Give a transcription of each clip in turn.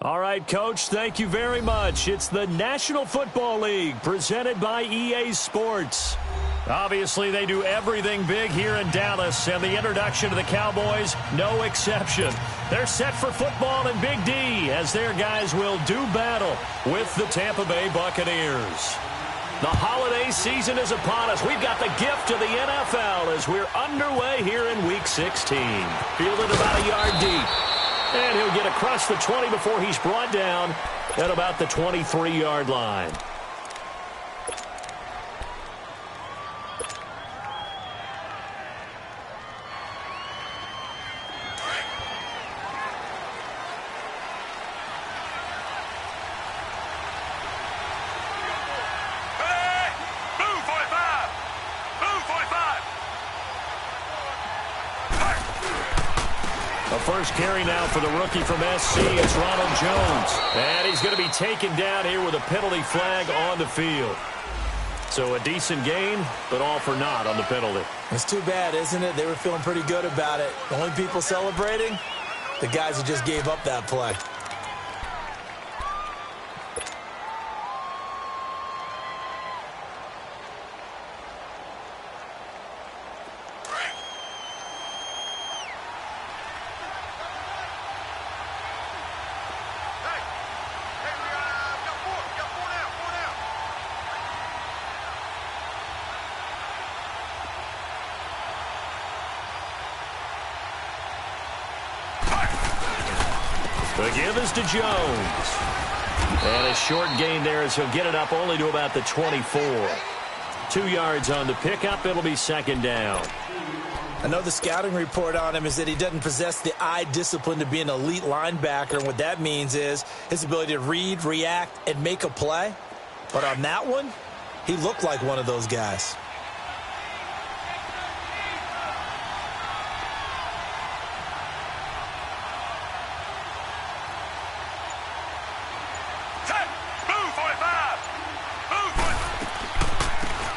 All right, Coach, thank you very much. It's the National Football League presented by EA Sports. Obviously, they do everything big here in Dallas, and the introduction to the Cowboys, no exception. They're set for football in Big D as their guys will do battle with the Tampa Bay Buccaneers. The holiday season is upon us. We've got the gift of the NFL as we're underway here in Week 16. Fielded about a yard deep. And he'll get across the 20 before he's brought down at about the 23-yard line. First carry now for the rookie from SC. It's Ronald Jones. And he's going to be taken down here with a penalty flag on the field. So a decent gain, but all for naught on the penalty. It's too bad, isn't it? They were feeling pretty good about it. The only people celebrating, the guys who just gave up that play. The give is to Jones. And a short gain there as he'll get it up only to about the 24. 2 yards on the pickup. It'll be second down. I know the scouting report on him is that he doesn't possess the eye discipline to be an elite linebacker. And what that means is his ability to read, react, and make a play. But on that one, he looked like one of those guys.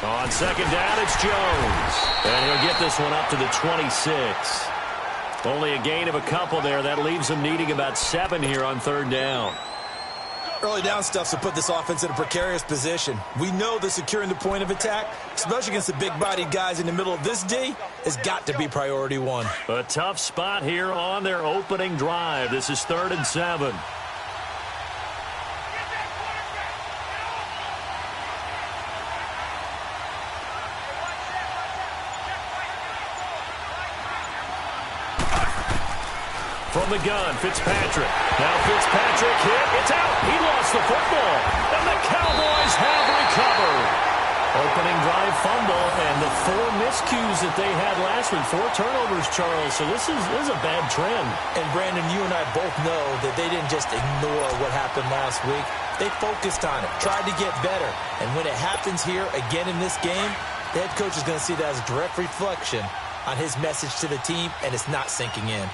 On second down, it's Jones. And he'll get this one up to the 26. Only a gain of a couple there. That leaves him needing about 7 here on third down. Early down stuff to put this offense in a precarious position. We know that securing the point of attack, especially against the big-bodied guys in the middle of this D, has got to be priority one. A tough spot here on their opening drive. This is 3rd and 7. From the gun, Fitzpatrick. Now Fitzpatrick hit. It's out. He lost the football. And the Cowboys have recovered. Opening drive fumble and the 4 miscues that they had last week. 4 turnovers, Charles. So this is a bad trend. And, Brandon, you and I both know that they didn't just ignore what happened last week. They focused on it, tried to get better. And when it happens here again in this game, the head coach is going to see that as a direct reflection on his message to the team, and it's not sinking in.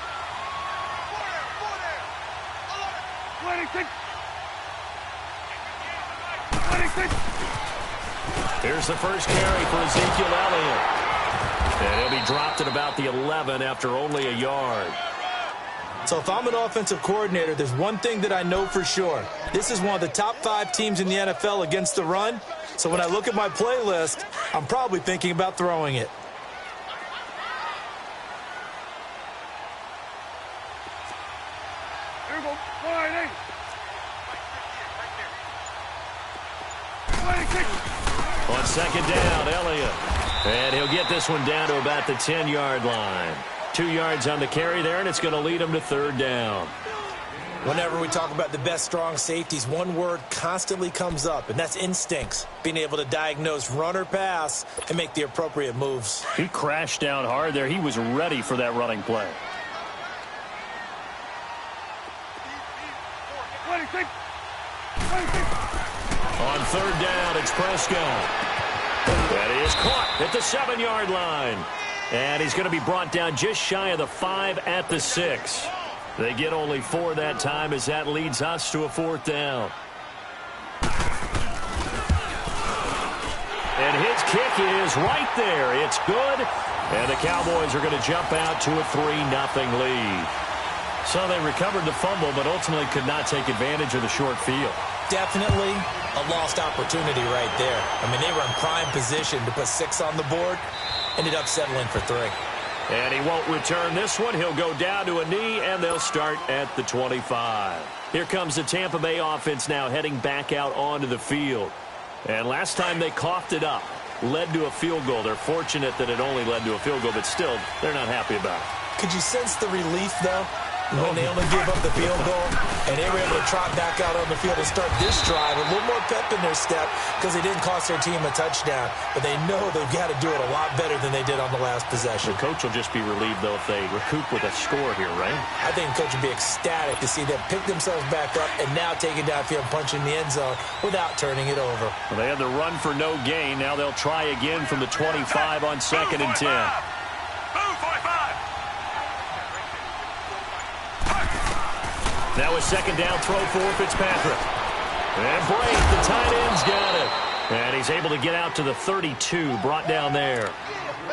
Here's the first carry for Ezekiel Elliott. And he'll be dropped at about the 11 after only a yard. So if I'm an offensive coordinator, there's one thing that I know for sure. This is one of the top 5 teams in the NFL against the run. So when I look at my playlist, I'm probably thinking about throwing it. On second down, Elliott. And he'll get this one down to about the 10-yard line. 2 yards on the carry there, and it's going to lead him to 3rd down. Whenever we talk about the best strong safeties, one word constantly comes up, and that's instincts. Being able to diagnose run or pass and make the appropriate moves. He crashed down hard there. He was ready for that running play. On 3rd down, it's Prescott. And he is caught at the 7-yard line. And he's going to be brought down just shy of the 5 at the 6. They get only 4 that time as that leads us to a 4th down. And his kick is right there. It's good. And the Cowboys are going to jump out to a 3-0 lead. So they recovered the fumble, but ultimately could not take advantage of the short field. Definitely a lost opportunity right there. I mean, they were in prime position to put 6 on the board. Ended up settling for 3. And he won't return this one. He'll go down to a knee, and they'll start at the 25. Here comes the Tampa Bay offense now heading back out onto the field. And last time they coughed it up, led to a field goal. They're fortunate that it only led to a field goal, but still, they're not happy about it. Could you sense the relief, though, when they only gave up the field goal and they were able to trot back out on the field and start this drive? A little more pep in their step because they didn't cost their team a touchdown, but they know they've got to do it a lot better than they did on the last possession. The coach will just be relieved, though, if they recoup with a score here, right? I think the coach would be ecstatic to see them pick themselves back up and now take it downfield and punch in the end zone without turning it over. Well, they had the run for no gain. Now they'll try again from the 25 on 2nd and 10. Now a 2nd down throw for Fitzpatrick. And Brate, the tight end's got it. And he's able to get out to the 32, brought down there.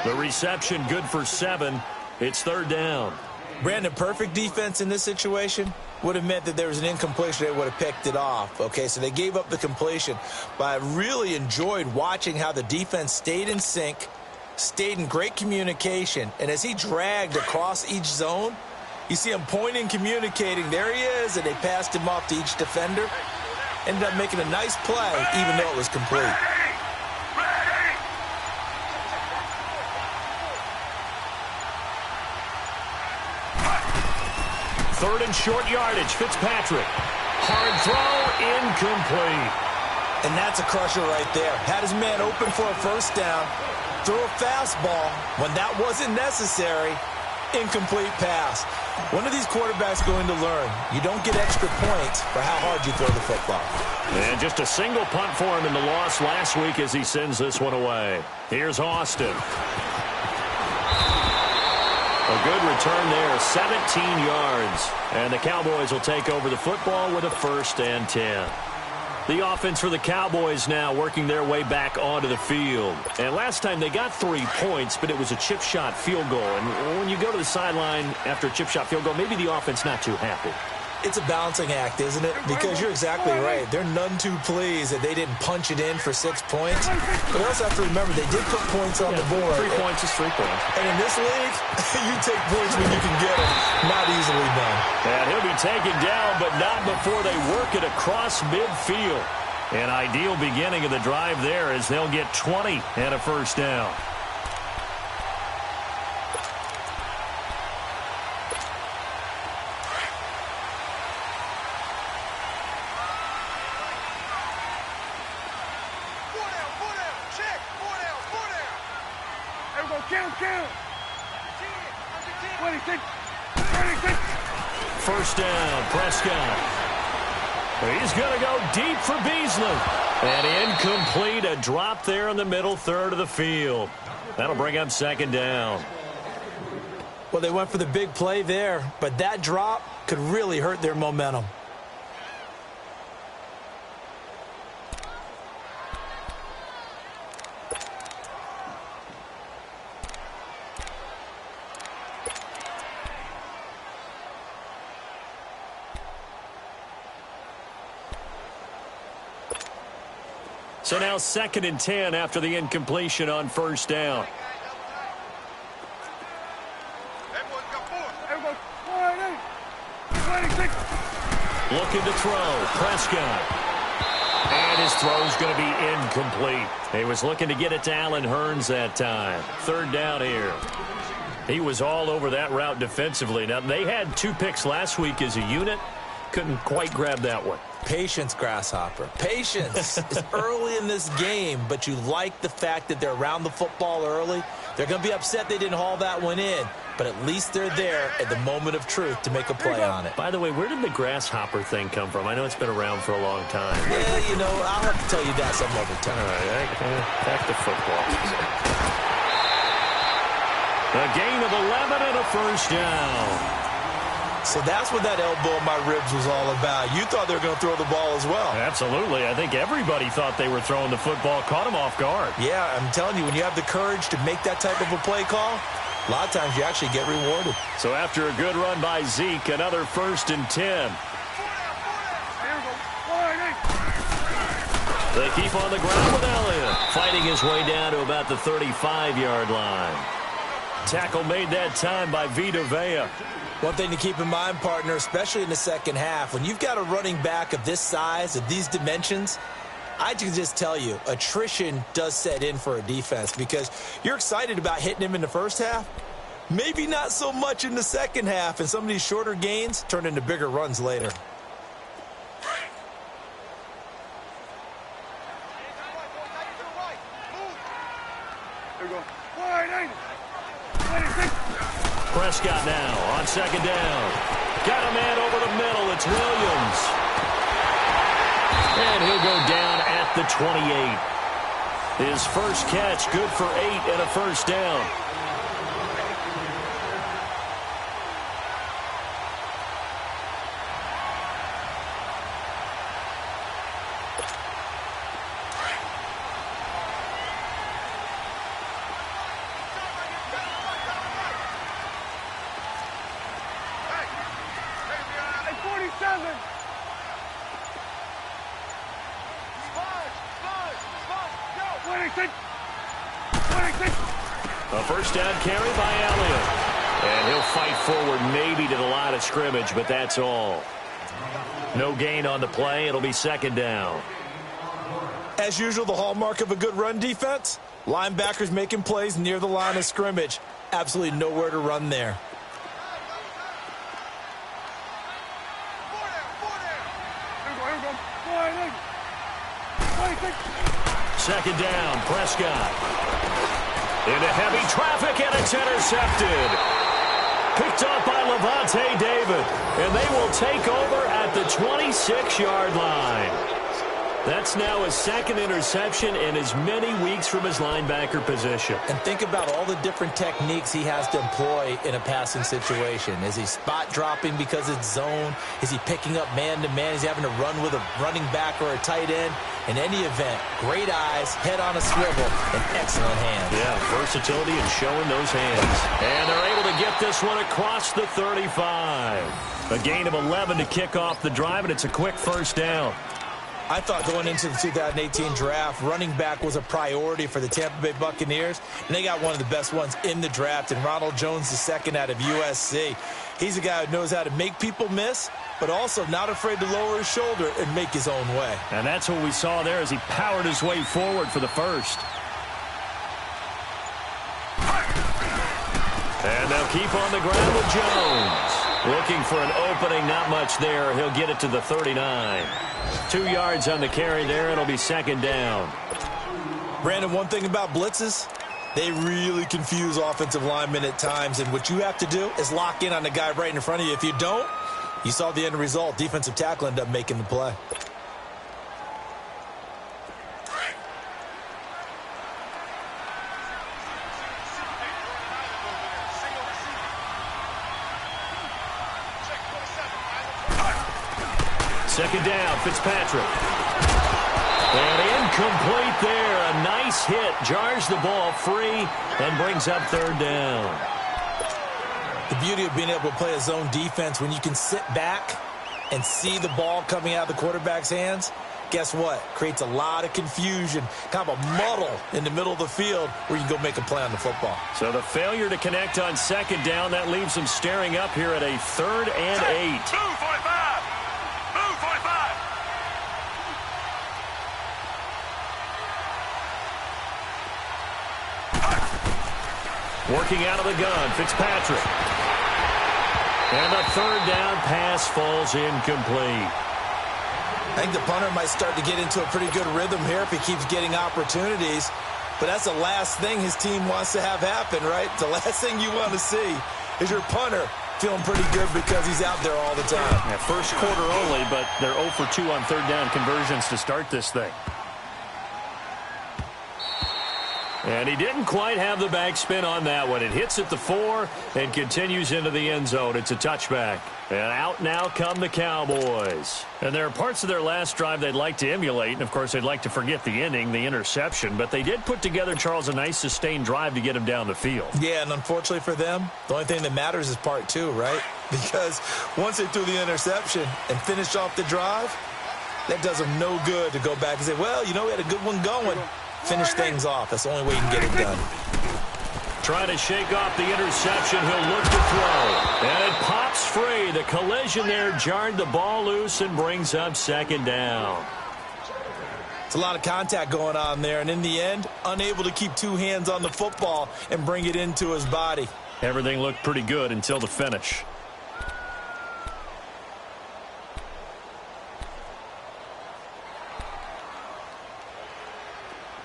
The reception good for 7. It's 3rd down. Brandon, perfect defense in this situation would have meant that there was an incompletion. They would have picked it off. Okay, so they gave up the completion. But I really enjoyed watching how the defense stayed in sync, stayed in great communication. And as he dragged across each zone, you see him pointing, communicating. There he is, and they passed him off to each defender. Ended up making a nice play, even though it was complete. Third and short yardage, Fitzpatrick. Hard throw, incomplete. And that's a crusher right there. Had his man open for a 1st down. Threw a fastball when that wasn't necessary. Incomplete pass. When are these quarterbacks going to learn? You don't get extra points for how hard you throw the football. And just a single punt for him in the loss last week as he sends this one away. Here's Austin. A good return there, 17 yards. And the Cowboys will take over the football with a 1st and 10. The offense for the Cowboys now working their way back onto the field. And last time they got 3 points, but it was a chip shot field goal. And when you go to the sideline after a chip shot field goal, maybe the offense not too happy. It's a balancing act, isn't it? Because you're exactly right. They're none too pleased that they didn't punch it in for 6 points. But also have to remember they did put points on the board. 3 points is 3 points. And in this league, you take points when you can get them. Not easily done. And he'll be taken down, but not before they work it across midfield. An ideal beginning of the drive there as they'll get 20 and a 1st down. Count. 26. 1st down, Prescott. He's going to go deep for Beasley. And incomplete, a drop there in the middle third of the field. That'll bring up 2nd down. Well, they went for the big play there, but that drop could really hurt their momentum. So now 2nd and 10 after the incompletion on 1st down. Looking to throw. Prescott. And his throw's going to be incomplete. He was looking to get it to Allen Hurns that time. 3rd down here. He was all over that route defensively. Now, they had 2 picks last week as a unit. Couldn't quite grab that one. Patience, Grasshopper. Patience. It's early in this game, but you like the fact that they're around the football early. They're going to be upset they didn't haul that one in, but at least they're there at the moment of truth to make a play on it. By the way, where did the Grasshopper thing come from? I know it's been around for a long time. Yeah, you know, I'll have to tell you that some other time. All right, back to football. A gain of 11 and a 1st down. So that's what that elbow in my ribs was all about. You thought they were going to throw the ball as well. Absolutely. I think everybody thought they were throwing the football. Caught him off guard. Yeah, I'm telling you, when you have the courage to make that type of a play call, A lot of times you actually get rewarded. So after a good run by Zeke, another 1st and 10. They keep on the ground with Elliott, fighting his way down to about the 35-yard line. Tackle made that time by Vita Vea. One thing to keep in mind, partner, especially in the second half, when you've got a running back of this size, of these dimensions, I can just tell you, attrition does set in for a defense because you're excited about hitting him in the first half. Maybe not so much in the second half, and some of these shorter gains turn into bigger runs later. Prescott now on 2nd down. Got a man over the middle. It's Williams. And he'll go down at the 28. His first catch, good for 8 and a 1st down. A 1st down carry by Elliott. And he'll fight forward maybe to the line of scrimmage, but that's all. No gain on the play. It'll be 2nd down. As usual, the hallmark of a good run defense, linebackers making plays near the line of scrimmage. Absolutely nowhere to run there. Second down, Prescott. Into heavy traffic, and it's intercepted. Picked off by Levante David, and they will take over at the 26-yard line. That's now his 2nd interception in as many weeks from his linebacker position. And think about all the different techniques he has to employ in a passing situation. Is he spot dropping because it's zone? Is he picking up man-to-man? Is he having to run with a running back or a tight end? In any event, great eyes, head on a swivel, and excellent hands. Yeah, versatility and showing those hands. And they're able to get this one across the 35. A gain of 11 to kick off the drive, and it's a quick 1st down. I thought going into the 2018 draft, running back was a priority for the Tampa Bay Buccaneers, and they got one of the best ones in the draft, and Ronald Jones II out of USC. He's a guy who knows how to make people miss, but also not afraid to lower his shoulder and make his own way. And that's what we saw there as he powered his way forward for the 1st. And they'll keep on the ground with Jones. Looking for an opening, not much there. He'll get it to the 39. 2 yards on the carry there. It'll be 2nd down. Brandon, one thing about blitzes, they really confuse offensive linemen at times, and what you have to do is lock in on the guy right in front of you. If you don't, you saw the end result. Defensive tackle ended up making the play. Second down, Fitzpatrick. And incomplete there. A nice hit. Jars the ball free and brings up 3rd down. The beauty of being able to play a zone defense when you can sit back and see the ball coming out of the quarterback's hands, guess what? Creates a lot of confusion, kind of a muddle in the middle of the field where you can go make a play on the football. So the failure to connect on 2nd down, that leaves them staring up here at a 3rd and 8. Move, 45! Move, 45! Working out of the gun, Fitzpatrick. And the 3rd down pass falls incomplete. I think the punter might start to get into a pretty good rhythm here if he keeps getting opportunities. But that's the last thing his team wants to have happen, right? The last thing you want to see is your punter feeling pretty good because he's out there all the time. Yeah, first quarter only, but they're 0 for 2 on 3rd down conversions to start this thing. And he didn't quite have the backspin on that one. It hits at the 4 and continues into the end zone. It's a touchback. And out now come the Cowboys. And there are parts of their last drive they'd like to emulate. And, of course, they'd like to forget the ending, the interception. But they did put together, Charles, a nice sustained drive to get him down the field. Yeah, and unfortunately for them, the only thing that matters is part 2, right? Because once they threw the interception and finished off the drive, that does them no good to go back and say, well, you know, we had a good one going. Finish things off. That's the only way you can get it done. Trying to shake off the interception. He'll look to throw. And it pops free. The collision there jarred the ball loose and brings up second down. It's a lot of contact going on there. And in the end, unable to keep 2 hands on the football and bring it into his body. Everything looked pretty good until the finish.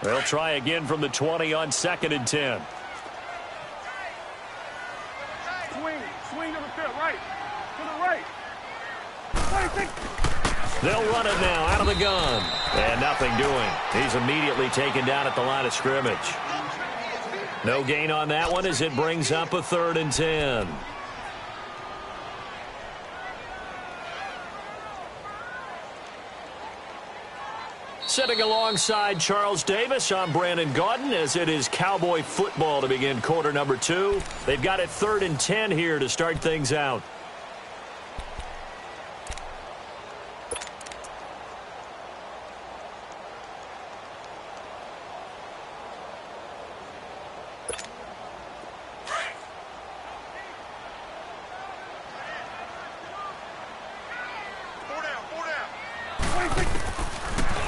They'll try again from the 20 on 2nd and 10. Swing to the field, right. To the right. They'll run it now out of the gun. And nothing doing. He's immediately taken down at the line of scrimmage. No gain on that one as it brings up a 3rd and 10. Sitting alongside Charles Davis, I'm Brandon Gaudin as it is Cowboy football to begin quarter number 2. They've got it 3rd and 10 here to start things out.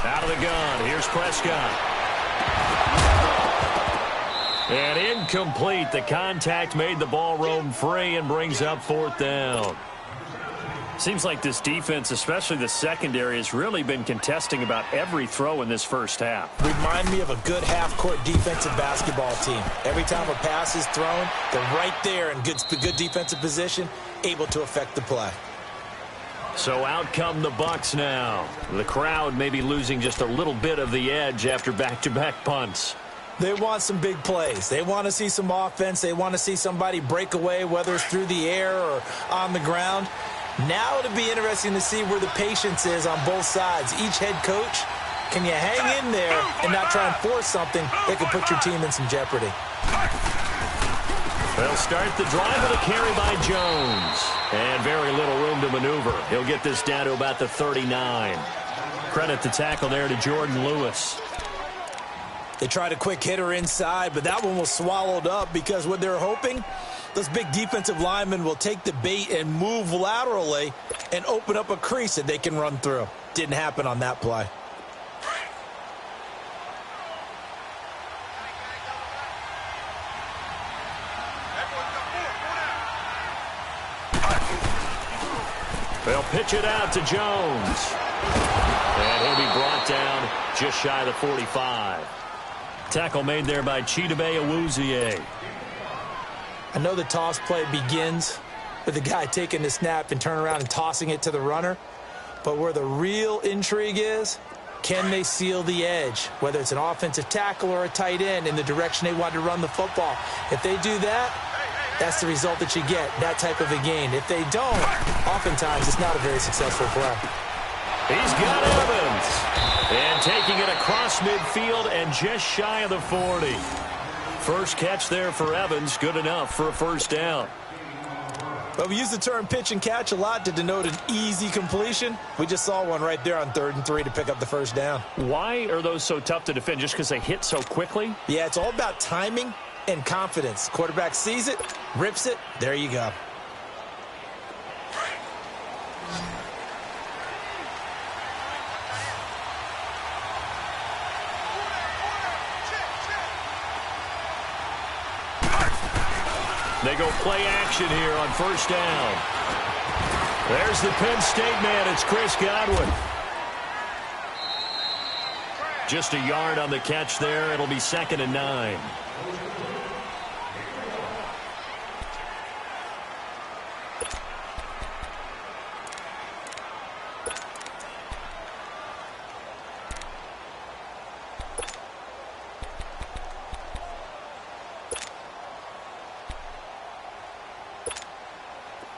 Out of the gun. Here's Prescott. And incomplete. The contact made the ball roam free and brings up 4th down. Seems like this defense, especially the secondary, has really been contesting about every throw in this first half. Remind me of a good half-court defensive basketball team. Every time a pass is thrown, they're right there in good defensive position, able to affect the play. So out come the Bucs now. The crowd may be losing just a little bit of the edge after back-to-back punts. They want some big plays. They want to see some offense. They want to see somebody break away, whether it's through the air or on the ground. Now it'll be interesting to see where the patience is on both sides. Each head coach, can you hang in there and not try and force something that could put your team in some jeopardy? They'll start the drive with a carry by Jones. And very little room to maneuver. He'll get this down to about the 39. Credit the tackle there to Jordan Lewis. They tried a quick hitter inside, but that one was swallowed up because what they're hoping, those big defensive linemen will take the bait and move laterally and open up a crease that they can run through. Didn't happen on that play. They'll pitch it out to Jones. And he'll be brought down just shy of the 45. Tackle made there by Chidobe Awuzie. I know the toss play begins with the guy taking the snap and turn around and tossing it to the runner. But where the real intrigue is, can they seal the edge? Whether it's an offensive tackle or a tight end in the direction they want to run the football. If they do that, that's the result that you get, that type of a gain. If they don't, oftentimes it's not a very successful play. He's got Evans. And taking it across midfield and just shy of the 40. First catch there for Evans. Good enough for a first down. Well, we use the term pitch and catch a lot to denote an easy completion. We just saw one right there on 3rd and 3 to pick up the first down. Why are those so tough to defend? Just because they hit so quickly? Yeah, it's all about timing and confidence. Quarterback sees it, rips it, there you go. They go play action here on first down. There's the Penn State man. It's Chris Godwin. Just a yard on the catch there. It'll be 2nd and 9.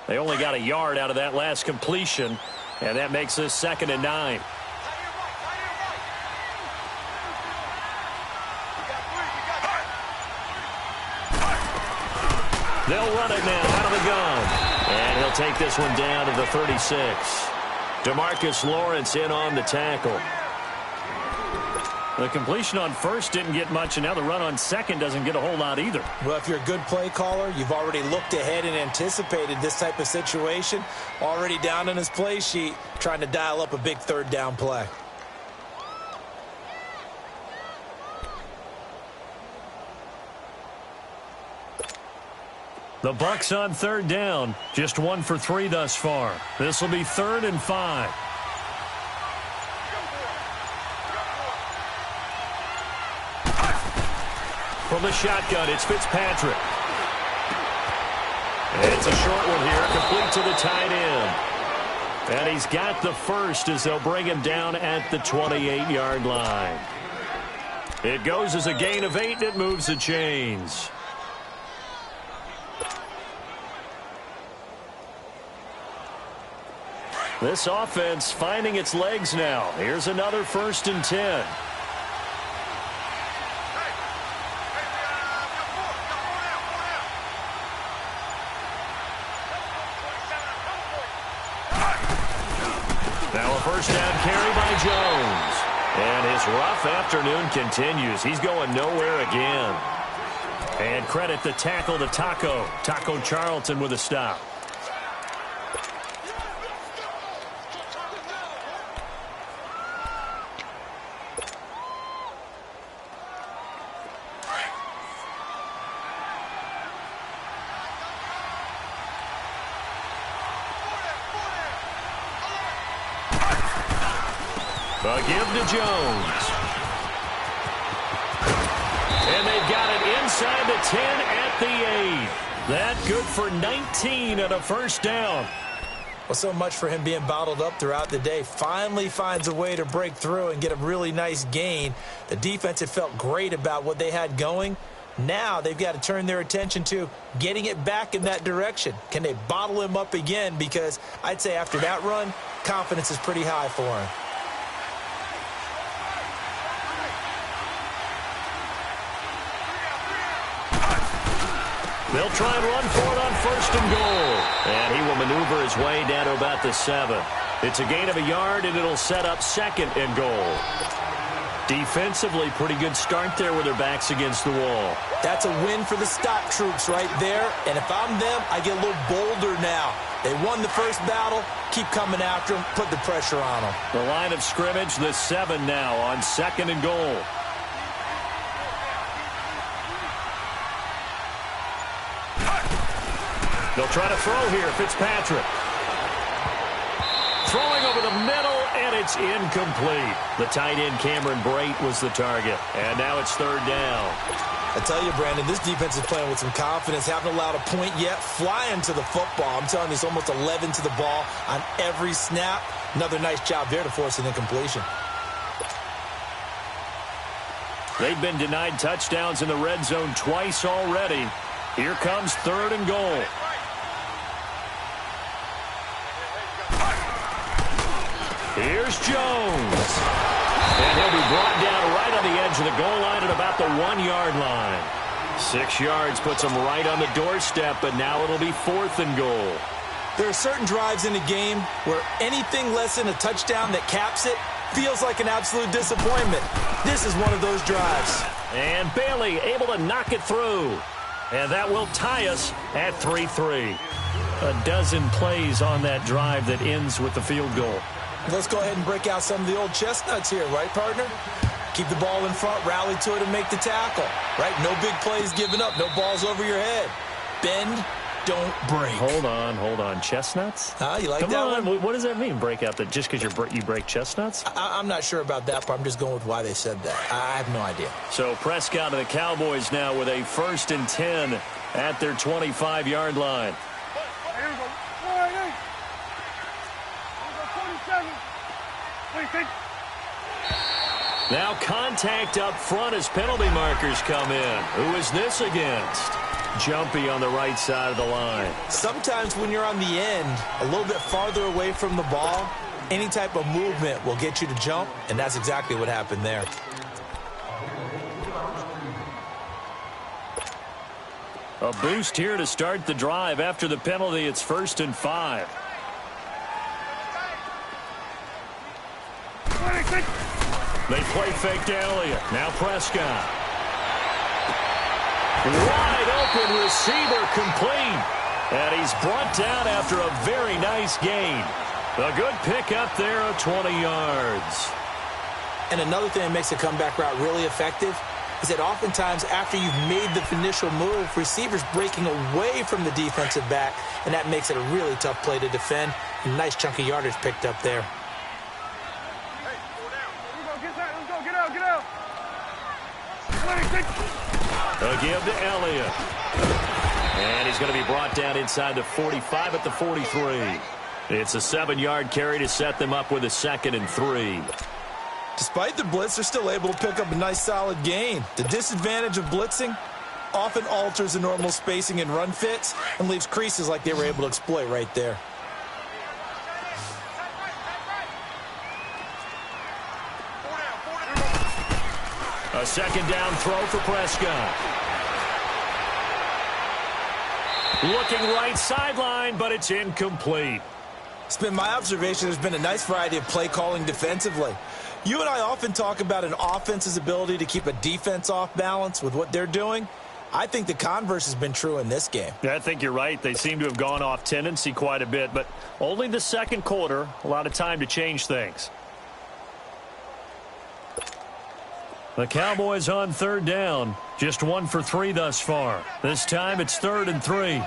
They only got a yard out of that last completion, and that makes this 2nd and 9. They'll run it now out of the gun. And he'll take this one down to the 36. DeMarcus Lawrence in on the tackle. The completion on first didn't get much, and now the run on second doesn't get a whole lot either. Well, if you're a good play caller, you've already looked ahead and anticipated this type of situation. Already down on his play sheet, trying to dial up a big 3rd down play. The Bucs on 3rd down. Just 1 for 3 thus far. This will be 3rd and 5. From the shotgun, it's Fitzpatrick. It's a short one here, complete to the tight end. And he's got the first as they'll bring him down at the 28-yard line. It goes as a gain of 8, and it moves the chains. This offense finding its legs now. Here's another 1st and 10. Now a 1st down carry by Jones. And his rough afternoon continues. He's going nowhere again. And credit the tackle to Taco Charlton with a stop. A give to Jones. And they've got it inside the 10 at the 8. That good for 19 and a 1st down. Well, so much for him being bottled up throughout the day. Finally finds a way to break through and get a really nice gain. The defense had felt great about what they had going. Now they've got to turn their attention to getting it back in that direction. Can they bottle him up again? Because I'd say after that run, confidence is pretty high for him. They'll try and run for it on 1st and goal. And he will maneuver his way down to about the 7. It's a gain of a yard, and it'll set up 2nd and goal. Defensively, pretty good start there with their backs against the wall. That's a win for the stop troops right there. And if I'm them, I get a little bolder now. They won the first battle. Keep coming after them. Put the pressure on them. The line of scrimmage, the 7 now on 2nd and goal. They'll try to throw here. Fitzpatrick. Throwing over the middle, and it's incomplete. The tight end, Cameron Brate, was the target. And now it's 3rd down. I tell you, Brandon, this defense is playing with some confidence. Haven't allowed a point yet. Flying to the football. I'm telling you, it's almost 11 to the ball on every snap. Another nice job there to force an incompletion. They've been denied touchdowns in the red zone twice already. Here comes 3rd and goal. Here's Jones. And he'll be brought down right on the edge of the goal line at about the 1-yard line. 6 yards puts him right on the doorstep, but now it'll be 4th and goal. There are certain drives in a game where anything less than a touchdown that caps it feels like an absolute disappointment. This is one of those drives. And Bailey able to knock it through. And that will tie us at 3-3. A dozen plays on that drive that ends with the field goal. Let's go ahead and break out some of the old chestnuts here, right, partner? Keep the ball in front, rally to it, and make the tackle, right? No big plays given up, no balls over your head. Bend, don't break. Hold on. Chestnuts? You like Come that on. one? What does that mean, break out? Just because you break chestnuts? I'm not sure about that, but I'm just going with why they said that. I have no idea. So Prescott and the Cowboys now with a 1st and 10 at their 25-yard line. Here we go. 27. Now contact up front as penalty markers come in. Who is this against? jumpy on the right side of the line. Sometimes when you're on the end, a little bit farther away from the ball, any type of movement will get you to jump, and that's exactly what happened there. A boost here to start the drive. After the penalty, it's 1st and 5. They play fake to Elliott. Now Prescott. Wide open receiver complete. And he's brought down after a very nice gain. A good pickup there of 20 yards. And another thing that makes a comeback route really effective is that oftentimes after you've made the initial move, receivers breaking away from the defensive back, and that makes it a really tough play to defend. A nice chunk of yardage picked up there. A give to Elliott. And he's going to be brought down inside the 45 at the 43. It's a 7-yard carry to set them up with a 2nd and 3. Despite the blitz, they're still able to pick up a nice solid gain. The disadvantage of blitzing often alters the normal spacing and run fits and leaves creases like they were able to exploit right there. A 2nd down throw for Prescott. Looking right sideline, but it's incomplete. It's been my observation there's been a nice variety of play calling defensively. You and I often talk about an offense's ability to keep a defense off balance with what they're doing. I think the converse has been true in this game. Yeah, I think you're right. They seem to have gone off tendency quite a bit, but only the 2nd quarter, a lot of time to change things. The Cowboys on 3rd down. Just 1 for 3 thus far. This time it's 3rd and 3.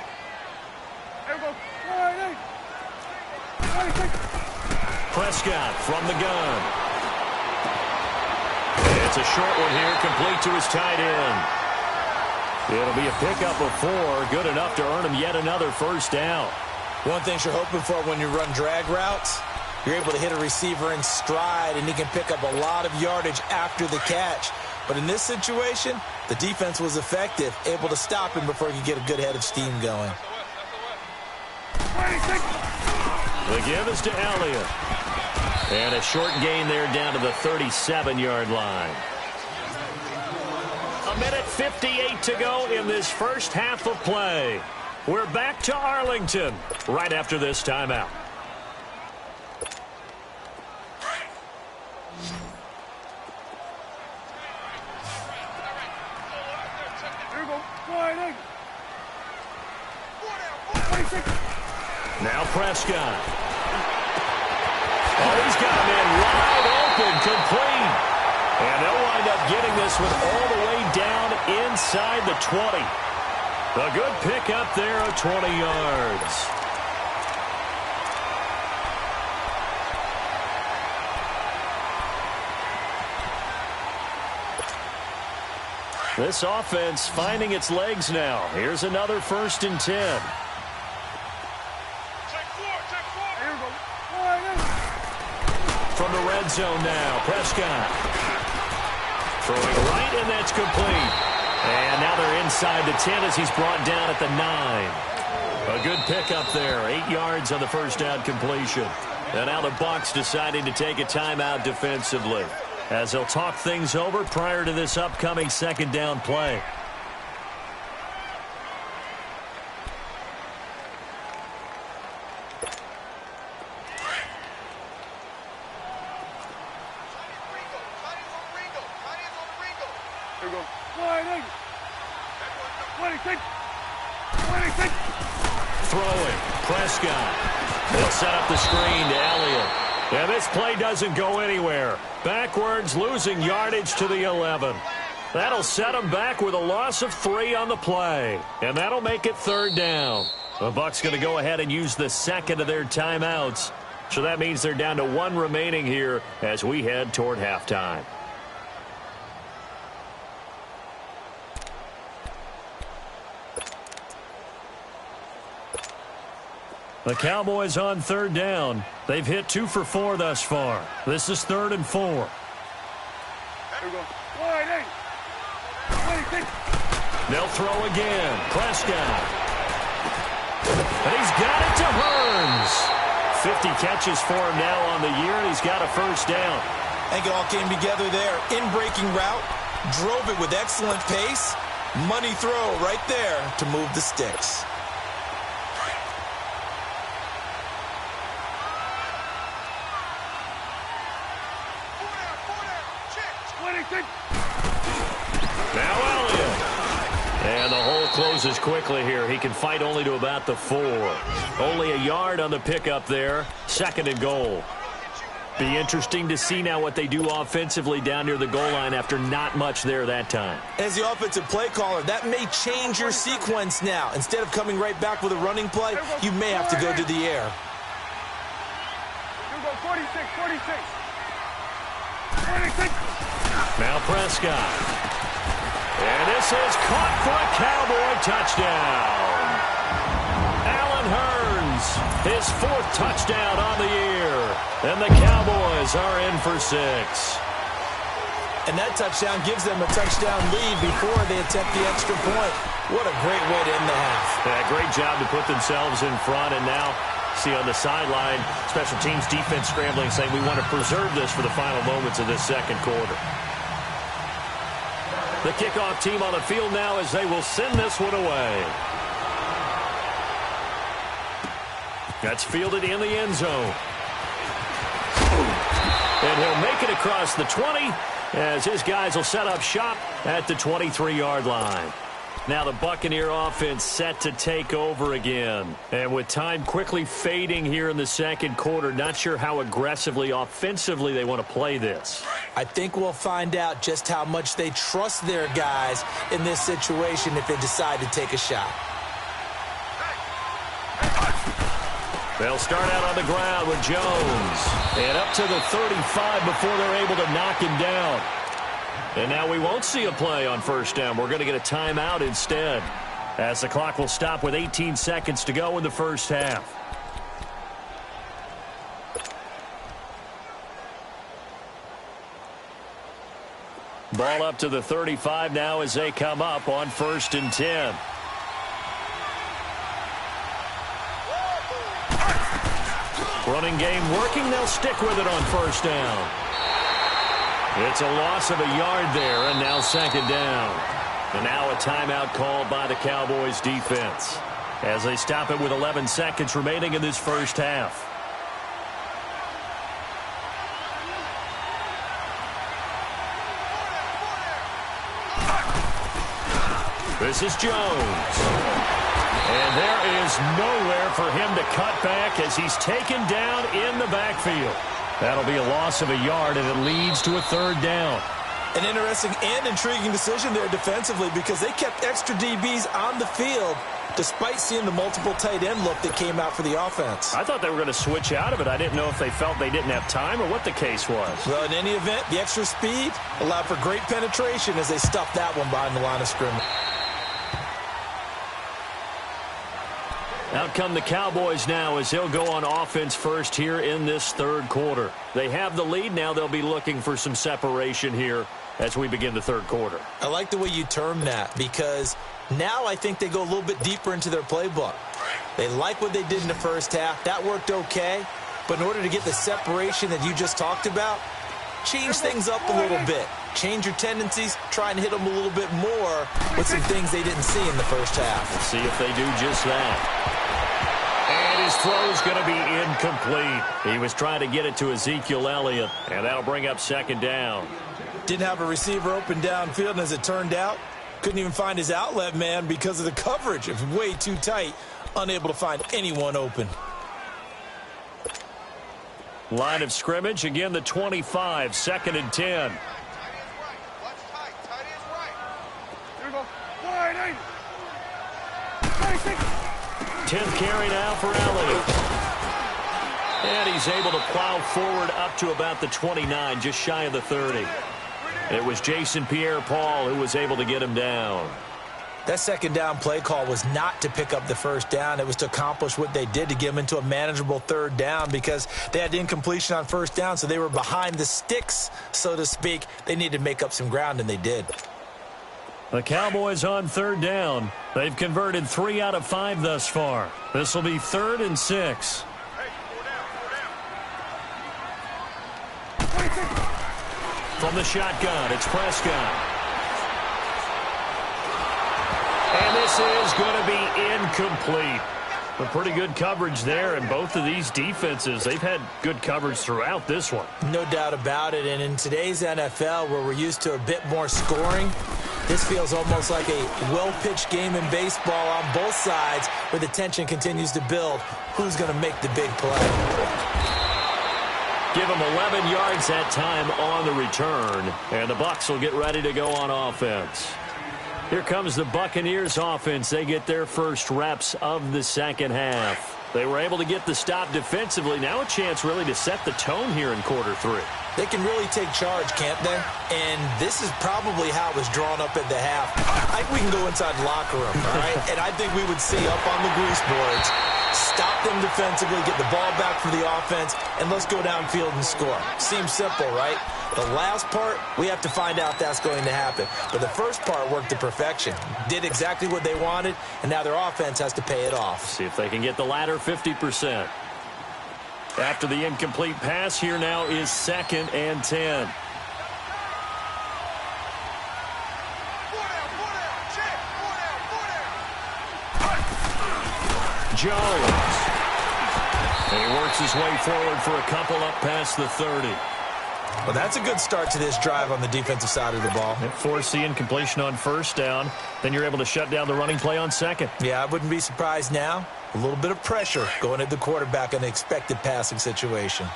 Prescott from the gun. It's a short one here, complete to his tight end. It'll be a pickup of 4, good enough to earn him yet another 1st down. One thing you're hoping for when you run drag routes, you're able to hit a receiver in stride, and he can pick up a lot of yardage after the catch. But in this situation, the defense was effective, able to stop him before he could get a good head of steam going. The give is to Elliott. And a short gain there down to the 37-yard line. 1:58 to go in this first half of play. We're back to Arlington right after this timeout. Now Prescott. Oh, he's got him in wide open, complete. And they'll wind up getting this one all the way down inside the 20. A good pickup there of 20 yards. This offense finding its legs now. Here's another 1st and 10. From the red zone now, Prescott. Throwing right, and that's complete. And now they're inside the 10 as he's brought down at the 9. A good pickup there, 8 yards on the 1st down completion. And now the Bucs deciding to take a timeout defensively, as they'll talk things over prior to this upcoming 2nd down play. Throwing, Prescott. They'll set up the screen to Elliott. And this play doesn't go anywhere. Backwards, losing yardage to the 11. That'll set them back with a loss of 3 on the play. And that'll make it 3rd down. The Bucs going to go ahead and use the 2nd of their timeouts. So that means they're down to 1 remaining here as we head toward halftime. The Cowboys on 3rd down. They've hit 2 for 4 thus far. This is 3rd and 4. They'll throw again. Prescott. And he's got it to Hearns. 50 catches for him now on the year, and he's got a first down. I think it all came together there. In-breaking route, drove it with excellent pace. Money throw right there to move the sticks. Now Elliott. And the hole closes quickly here. He can fight only to about the 4. Only a yard on the pickup there. 2nd and goal. Be interesting to see now what they do offensively down near the goal line after not much there that time. As the offensive play caller, that may change your sequence now. Instead of coming right back with a running play, you may have to go to the air. You go 46. Now Prescott. And this is caught for a Cowboy touchdown. Allen Hearns, his 4th touchdown on the year. And the Cowboys are in for 6. And that touchdown gives them a touchdown lead before they attempt the extra point. What a great way to end the half. Yeah, great job to put themselves in front. And now, see on the sideline, special teams defense scrambling, saying we want to preserve this for the final moments of this second quarter. The kickoff team on the field now as they will send this one away. That's fielded in the end zone. And he'll make it across the 20 as his guys will set up shop at the 23-yard line. Now the Buccaneer offense set to take over again. And with time quickly fading here in the second quarter, not sure how aggressively, offensively they want to play this. I think we'll find out just how much they trust their guys in this situation if they decide to take a shot. They'll start out on the ground with Jones. And up to the 35 before they're able to knock him down. And now we won't see a play on first down. We're going to get a timeout instead, as the clock will stop with 18 seconds to go in the first half. Ball up to the 35 now as they come up on 1st and 10. Running game working. They'll stick with it on first down. It's a loss of a yard there, and now 2nd down. And now a timeout called by the Cowboys defense as they stop it with 11 seconds remaining in this first half. This is Jones. And there is nowhere for him to cut back as he's taken down in the backfield. That'll be a loss of a yard, and it leads to a 3rd down. An interesting and intriguing decision there defensively because they kept extra DBs on the field despite seeing the multiple tight end look that came out for the offense. I thought they were going to switch out of it. I didn't know if they felt they didn't have time or what the case was. Well, in any event, the extra speed allowed for great penetration as they stuffed that one behind the line of scrimmage. Out come the Cowboys now as they'll go on offense first here in this 3rd quarter. They have the lead. Now they'll be looking for some separation here as we begin the 3rd quarter. I like the way you term that because now I think they go a little bit deeper into their playbook. They like what they did in the first half. That worked okay. But in order to get the separation that you just talked about, change things up a little bit. Change your tendencies, try and hit them a little bit more with some things they didn't see in the first half. Let's see if they do just that. And his throw is going to be incomplete. He was trying to get it to Ezekiel Elliott, and that'll bring up 2nd down. Didn't have a receiver open downfield, and as it turned out, couldn't even find his outlet man because of the coverage. It was way too tight, unable to find anyone open. Line of scrimmage, again the 25, 2nd and 10. 10th carry now for Elliott. And he's able to plow forward up to about the 29, just shy of the 30. It was Jason Pierre-Paul who was able to get him down. That 2nd down play call was not to pick up the first down. It was to accomplish what they did to get them into a manageable 3rd down because they had incompletion on first down, so they were behind the sticks, so to speak. They needed to make up some ground, and they did. The Cowboys on third down. They've converted 3 out of 5 thus far. This will be 3rd and 6. From the shotgun, it's Prescott. And this is going to be incomplete. But pretty good coverage there, and both of these defenses, they've had good coverage throughout this one. No doubt about it, and in today's NFL, where we're used to a bit more scoring, this feels almost like a well-pitched game in baseball on both sides, where the tension continues to build. Who's going to make the big play? Give them 11 yards that time on the return, and the Bucs will get ready to go on offense. Here comes the Buccaneers offense. They get their first reps of the second half. They were able to get the stop defensively. Now a chance really to set the tone here in quarter 3. They can really take charge, can't they? And this is probably how it was drawn up at the half. I think we can go inside the locker room, all right? And I think we would see up on the grease boards, stop them defensively, get the ball back for the offense, and let's go downfield and score. Seems simple, right? The last part, we have to find out if that's going to happen. But the first part worked to perfection. Did exactly what they wanted, and now their offense has to pay it off. See if they can get the latter 50%. After the incomplete pass, here now is 2nd and 10. Jones. And he works his way forward for a couple up past the 30. Well, that's a good start to this drive on the defensive side of the ball. It forced the incompletion on first down. Then you're able to shut down the running play on second. Yeah, I wouldn't be surprised now. A little bit of pressure going at the quarterback in an expected passing situation.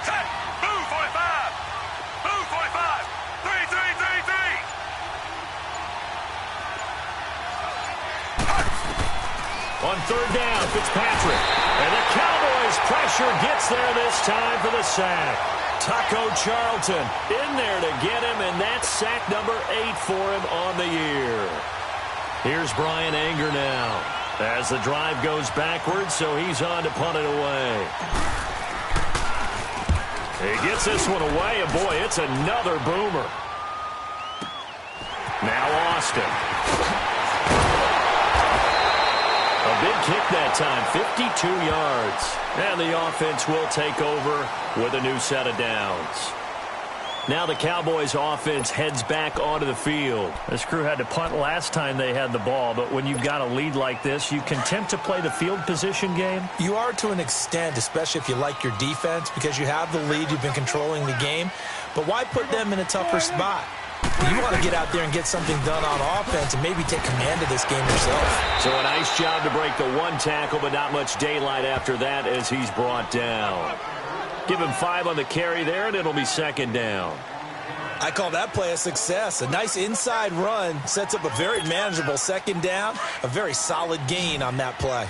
Set. Move 45. Move 45. 3. On third down, Fitzpatrick. And the Cowboys pressure gets there this time for the sack. Taco Charlton in there to get him, and that's sack number 8 for him on the year. Here's Brian Anger now as the drive goes backwards, so he's on to punt it away. He gets this one away, and boy, it's another boomer. Now Austin. A big kick that time, 52 yards. And the offense will take over with a new set of downs. Now the Cowboys offense heads back onto the field. This crew had to punt last time they had the ball, but when you've got a lead like this, you can attempt to play the field position game. You are to an extent, especially if you like your defense, because you have the lead, you've been controlling the game. But why put them in a tougher spot? You want to get out there and get something done on offense and maybe take command of this game yourself. So a nice job to break the one tackle, but not much daylight after that as he's brought down. Give him 5 on the carry there, and it'll be 2nd down. I call that play a success. A nice inside run sets up a very manageable 2nd down, a very solid gain on that play.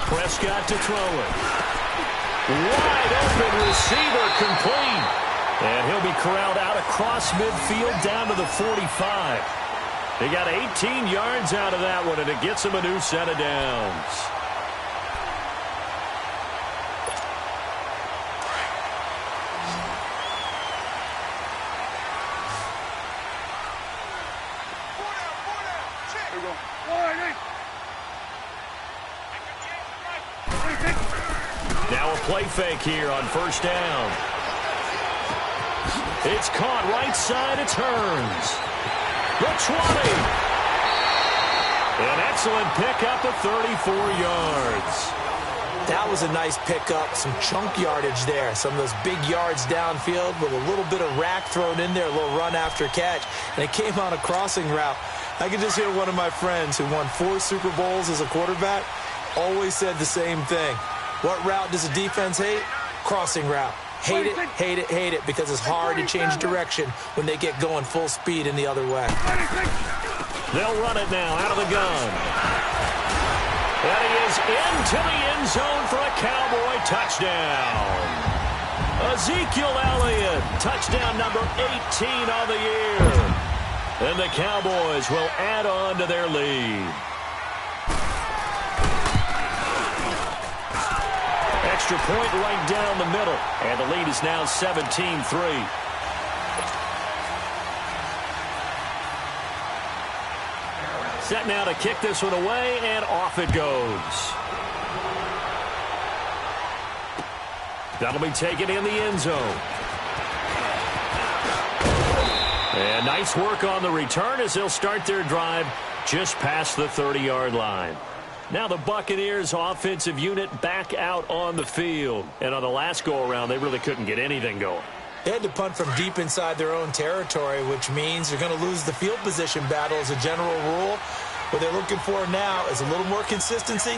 Prescott to throw it. Wide open receiver complete. And he'll be corralled out across midfield down to the 45. He got 18 yards out of that one, and it gets him a new set of downs. Now a play fake here on first down. It's caught right side. It's Hearns. The 20. An excellent pickup of 34 yards. That was a nice pickup, some chunk yardage there. Some of those big yards downfield with a little bit of rack thrown in there, a little run after catch. And it came on a crossing route. I could just hear one of my friends who won 4 Super Bowls as a quarterback always said the same thing. What route does a defense hate? Crossing route. Hate it, hate it, hate it, because it's hard to change direction when they get going full speed in the other way. They'll run it now out of the gun. And he is into the end zone for a Cowboy touchdown. Ezekiel Elliott, touchdown number 18 on the year. And the Cowboys will add on to their lead. extra point right down the middle. And the lead is now 17-3. Set now to kick this one away, and off it goes. That'll be taken in the end zone. And nice work on the return as they'll start their drive just past the 30-yard line. Now the Buccaneers offensive unit back out on the field. And on the last go-around, they really couldn't get anything going. They had to punt from deep inside their own territory, which means they're going to lose the field position battle as a general rule. What they're looking for now is a little more consistency,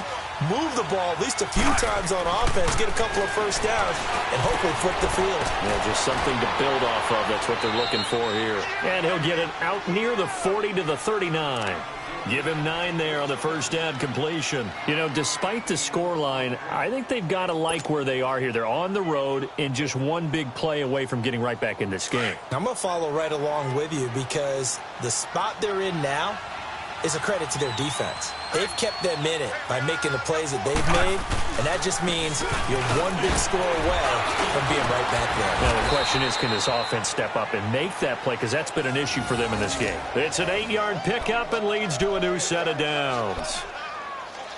move the ball at least a few times on offense, get a couple of first downs, and hopefully flip the field. Yeah, just something to build off of. That's what they're looking for here. And he'll get it out near the 40 to the 39. Give him 9 there on the first down completion. You know, despite the scoreline, I think they've got to like where they are here. They're on the road and just one big play away from getting right back in this game. I'm going to follow right along with you because the spot they're in now is a credit to their defense. They've kept them in it by making the plays that they've made, and that just means you're one big score away from being right back there. Now the question is, can this offense step up and make that play? Because that's been an issue for them in this game. It's an 8-yard pickup and leads to a new set of downs.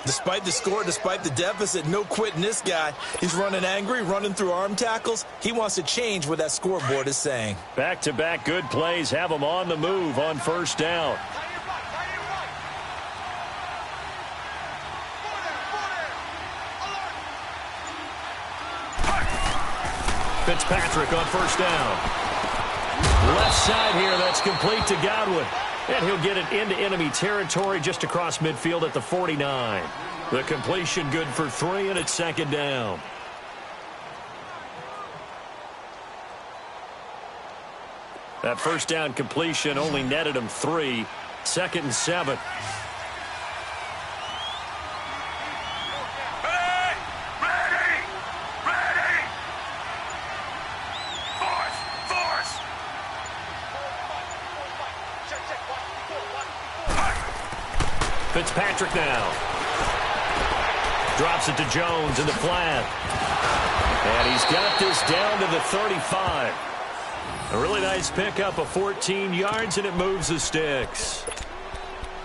Despite the score, despite the deficit, no quitting this guy. He's running angry, running through arm tackles. He wants to change what that scoreboard is saying. Back-to-back good plays have him on the move on first down. Fitzpatrick on first down. Left side here, that's complete to Godwin. And he'll get it into enemy territory just across midfield at the 49. The completion good for 3, and it's second down. That first down completion only netted him 3. 2nd and 7. Fitzpatrick now. Drops it to Jones in the flat. And he's got this down to the 35. A really nice pickup of 14 yards, and it moves the sticks.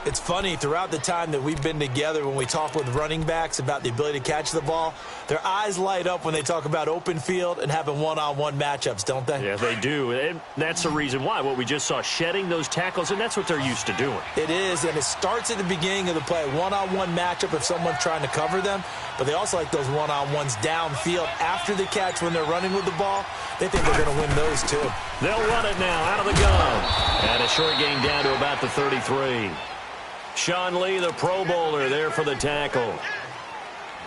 It's funny, throughout the time that we've been together, when we talk with running backs about the ability to catch the ball, their eyes light up when they talk about open field and having one-on-one matchups, don't they? Yeah, they do. And that's the reason why. What we just saw, shedding those tackles, and that's what they're used to doing. It is, and it starts at the beginning of the play. One-on-one matchup if someone's trying to cover them, but they also like those one-on-ones downfield after the catch when they're running with the ball. They think they're going to win those, too. They'll run it now out of the gun. And a short gain down to about the 33. Sean Lee, the Pro Bowler, there for the tackle.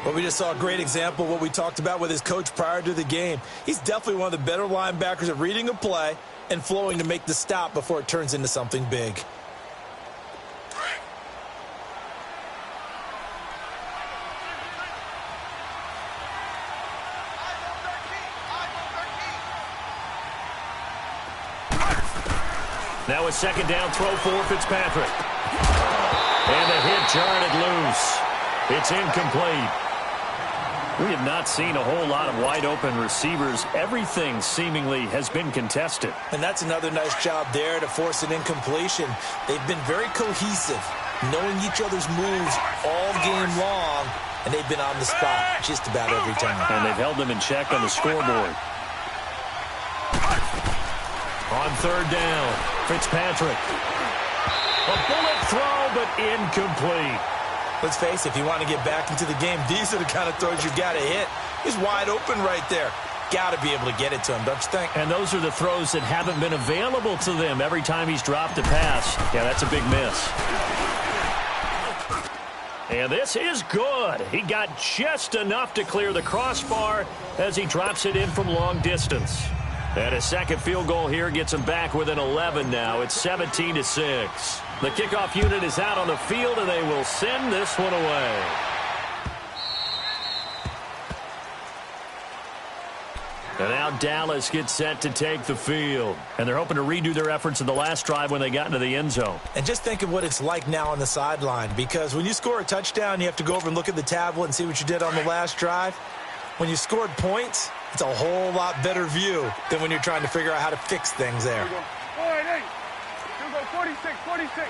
Well, we just saw a great example of what we talked about with his coach prior to the game. He's definitely one of the better linebackers at reading a play and flowing to make the stop before it turns into something big. Now a second down throw for Fitzpatrick. And the hit jarred it loose. It's incomplete. We have not seen a whole lot of wide-open receivers. Everything seemingly has been contested. And that's another nice job there to force an incompletion. They've been very cohesive, knowing each other's moves all game long, and they've been on the spot just about every time. And they've held them in check on the scoreboard. On third down, Fitzpatrick. A bullet throw, but incomplete. Let's face it, if you want to get back into the game, these are the kind of throws you got to hit. He's wide open right there. Got to be able to get it to him, don't you think? And those are the throws that haven't been available to them every time he's dropped a pass. Yeah, that's a big miss. And this is good. He got just enough to clear the crossbar as he drops it in from long distance. And a second field goal here gets him back within 11 now. It's 17-6. The kickoff unit is out on the field, and they will send this one away. And now Dallas gets set to take the field. And they're hoping to redo their efforts in the last drive when they got into the end zone. And just think of what it's like now on the sideline, because when you score a touchdown, you have to go over and look at the tablet and see what you did on the last drive. When you scored points, it's a whole lot better view than when you're trying to figure out how to fix things there. Here we go. All right, hey. Here we go, 46, 46.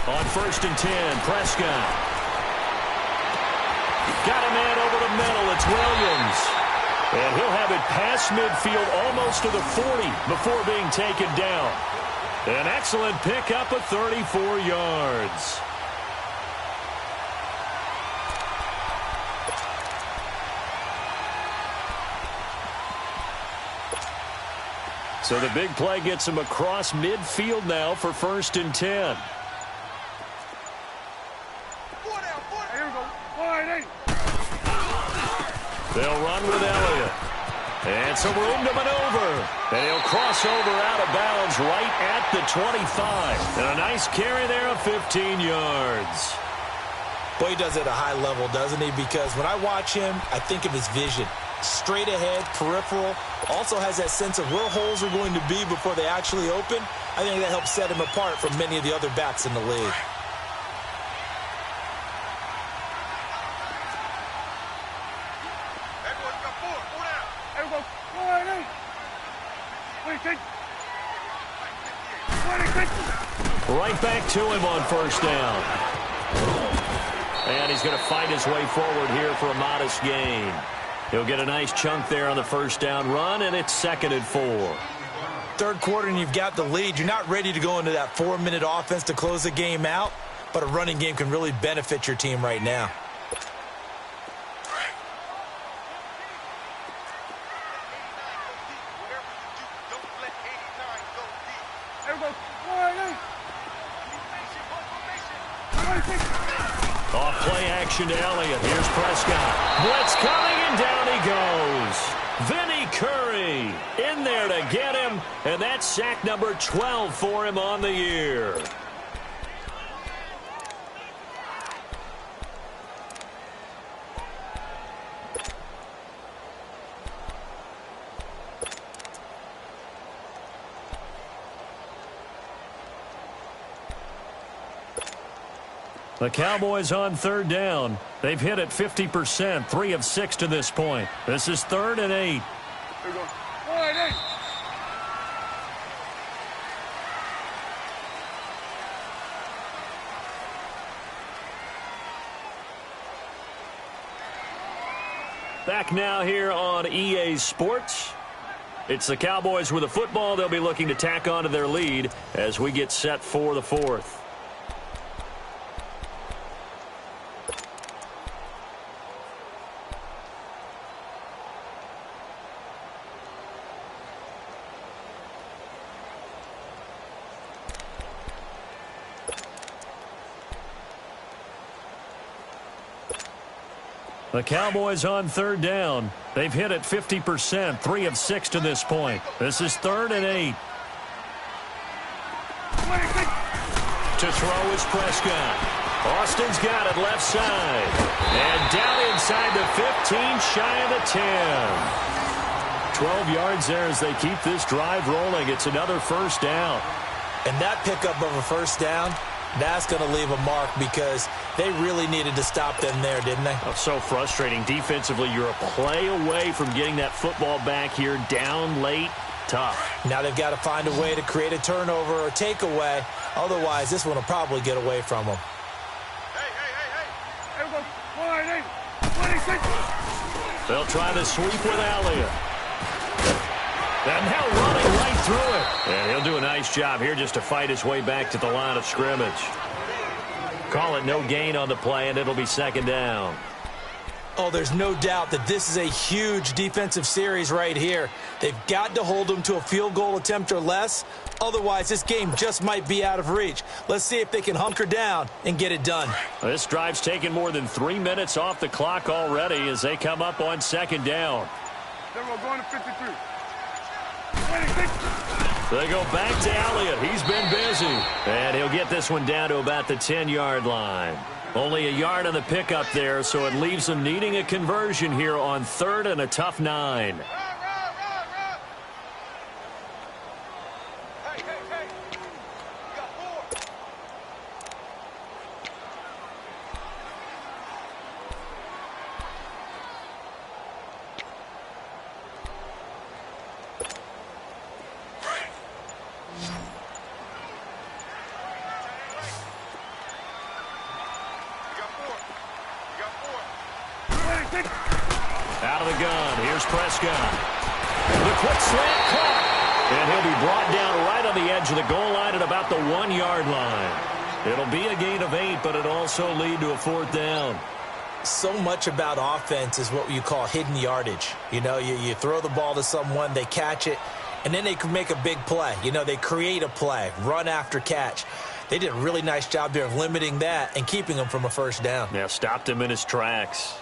On 1st and 10, Prescott. Got a man over the middle. It's Williams. And he'll have it past midfield almost to the 40 before being taken down. An excellent pickup of 34 yards. So the big play gets him across midfield now for 1st and 10. Here we go. All right, hey. They'll run with Elliott. And some room to maneuver. And he'll cross over out of bounds right at the 25. And a nice carry there of 15 yards. Boy, he does it at a high level, doesn't he? Because when I watch him, I think of his vision. Straight ahead, peripheral. Also has that sense of where holes are going to be before they actually open. I think that helps set him apart from many of the other backs in the league. Right back to him on 1st down. And he's going to fight his way forward here for a modest gain. He'll get a nice chunk there on the 1st down run, and it's 2nd and 4. Third quarter and you've got the lead. You're not ready to go into that 4-minute offense to close the game out, but a running game can really benefit your team right now. Off play action to Elliott. Here's Prescott. Blitz coming, and down he goes. Vinny Curry in there to get him, and that's sack number 12 for him on the year. The Cowboys on 3rd down. They've hit it 50%, 3 of 6 to this point. This is 3rd and 8. Here we go. All right, hey. Back now here on EA Sports. It's the Cowboys with the football. They'll be looking to tack on to their lead as we get set for the 4th. The Cowboys on 3rd down. They've hit it 50%, 3 of 6 to this point. This is 3rd and 8. To throw is Prescott. Austin's got it left side. And down inside the 15, shy of the 10. 12 yards there as they keep this drive rolling. It's another 1st down. And that pickup of a 1st down, that's going to leave a mark because they really needed to stop them there, didn't they? Oh, so frustrating. Defensively, you're a play away from getting that football back here down late. Tough. Now they've got to find a way to create a turnover or takeaway. Otherwise, this one will probably get away from them. Here we go. All right, hey. 26. They'll try the sweep with Elliott. And now running right through it. And he'll do a nice job here just to fight his way back to the line of scrimmage. Call it no gain on the play, and it'll be 2nd down. Oh, there's no doubt that this is a huge defensive series right here. They've got to hold them to a field goal attempt or less. Otherwise, this game just might be out of reach. Let's see if they can hunker down and get it done. This drive's taken more than 3 minutes off the clock already as they come up on 2nd down. Then we're going to 53. They go back to Elliott. He's been busy. And he'll get this one down to about the 10-yard line. Only a yard on the pickup there, so it leaves them needing a conversion here on 3rd and a tough 9. out of the gun. Here's Prescott. The quick slant caught. And he'll be brought down right on the edge of the goal line at about the 1-yard line. It'll be a gain of 8, but it'll also lead to a 4th down. So much about offense is what you call hidden yardage. You know, you throw the ball to someone, they catch it, and then they can make a big play. You know, they create a play, run after catch. They did a really nice job there of limiting that and keeping him from a first down. Yeah, stopped him in his tracks.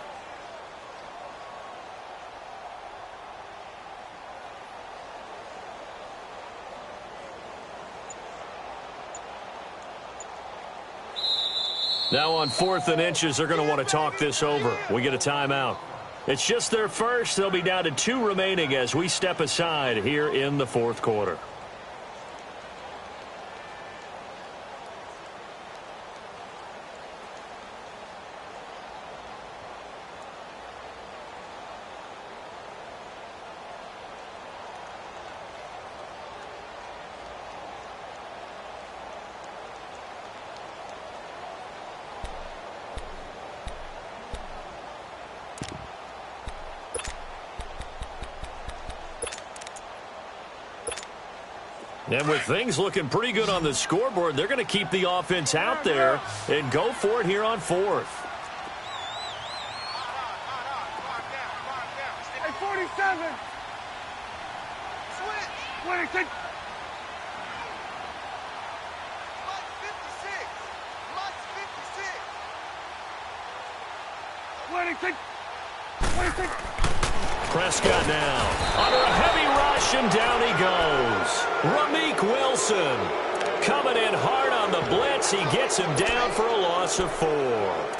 Now on 4th and inches, they're going to want to talk this over. We get a timeout. It's just their first. They'll be down to 2 remaining as we step aside here in the 4th quarter. And with things looking pretty good on the scoreboard, they're going to keep the offense out there and go for it here on 4th. Hey, 47. Switch. 26. Plus 56. 26. Prescott now under a heavy rush, and down he goes. Ramik Wilson coming in hard on the blitz. He gets him down for a loss of 4.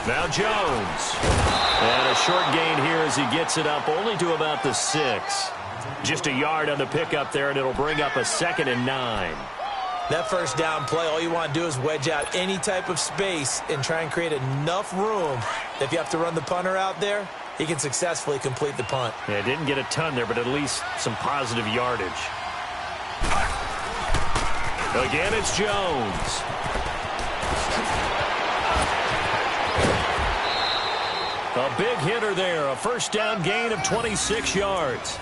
Now Jones. And a short gain here as he gets it up only to about the 6. Just a yard on the pickup there, and it'll bring up a 2nd and 9. That first down play, all you want to do is wedge out any type of space and try and create enough room that if you have to run the punter out there, he can successfully complete the punt. Yeah, didn't get a ton there, but at least some positive yardage. Again, it's Jones. A big hitter there, a first down gain of 26 yards.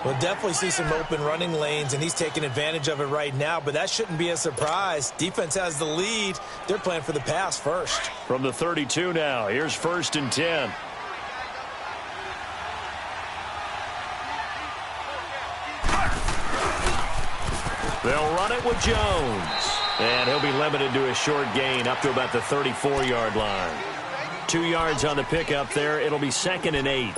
We'll definitely see some open running lanes, and he's taking advantage of it right now, but that shouldn't be a surprise. Defense has the lead. They're playing for the pass first. From the 32 now, here's 1st and 10. They'll run it with Jones. And he'll be limited to a short gain up to about the 34-yard line. 2 yards on the pickup there. It'll be 2nd and 8.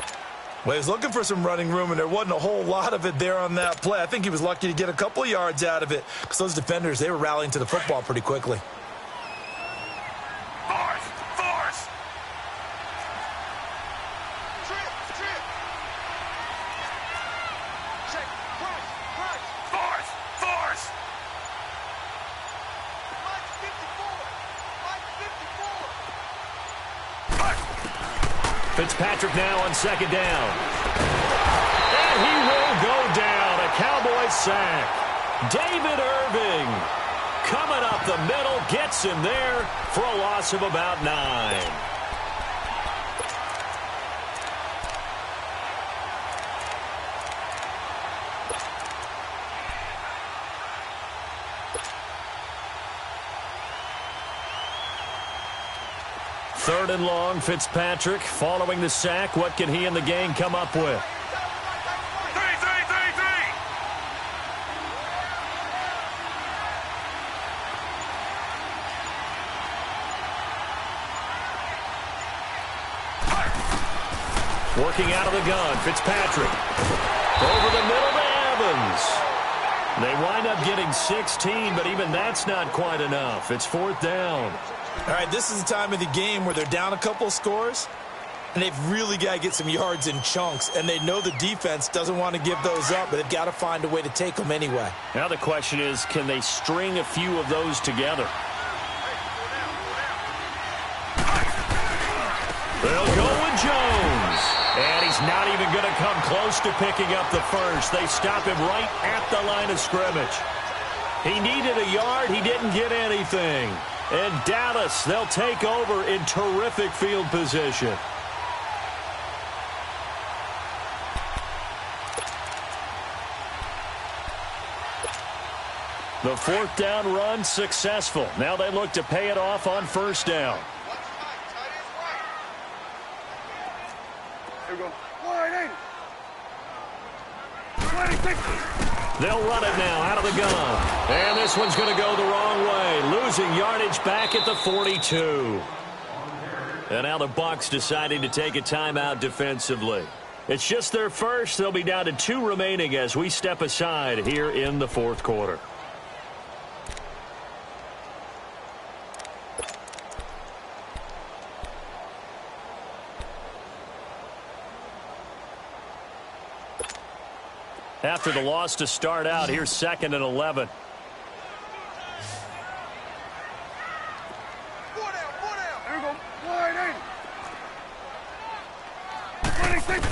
Well, he was looking for some running room, and there wasn't a whole lot of it there on that play. I think he was lucky to get a couple of yards out of it because those defenders, they were rallying to the football pretty quickly. Force. Trip. Check. Rush. Force. Mike 54. Fitzpatrick now on 2nd down. And he will go down. A Cowboys sack. David Irving coming up the middle, gets him there for a loss of about 9. Third and long, Fitzpatrick following the sack. What can he and the gang come up with? Working out of the gun, Fitzpatrick. Over the middle to Evans. They wind up getting 16, but even that's not quite enough. It's 4th down. All right, this is the time of the game where they're down a couple of scores. And they've really got to get some yards in chunks, and they know the defense doesn't want to give those up, but they've got to find a way to take them anyway. Now the question is, can they string a few of those together? They'll go with Jones. And he's not even going to come close to picking up the first. They stop him right at the line of scrimmage. He needed a yard. He didn't get anything. And Dallas, they'll take over in terrific field position. The fourth down run successful. Now they look to pay it off on first down. Here we go. 180. 26. They'll run it now out of the gun. And this one's going to go the wrong way. Losing yardage back at the 42. And now the Bucs deciding to take a timeout defensively. It's just their first. They'll be down to 2 remaining as we step aside here in the fourth quarter. After the loss to start out, here's 2nd and 11. Here we go. 180. 26.